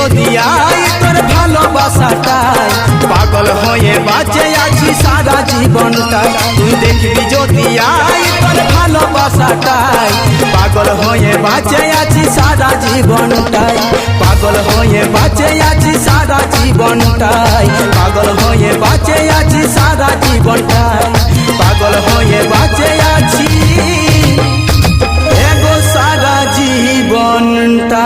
যদি আই তোর ভালোবাসাটাই পাগল হয়ে বাঁচে আছি সারা জীবনটাই তুই দেখবি যদি আই তোর ভালোবাসাটাই পাগল হয়ে বাঁচে আছি সারা জীবনটাই পাগল হয়ে বাঁচে আছি সারা জীবনটাই পাগল হয়ে বাঁচে আছি সারা জীবনটাই পাগল হয়ে বাঁচে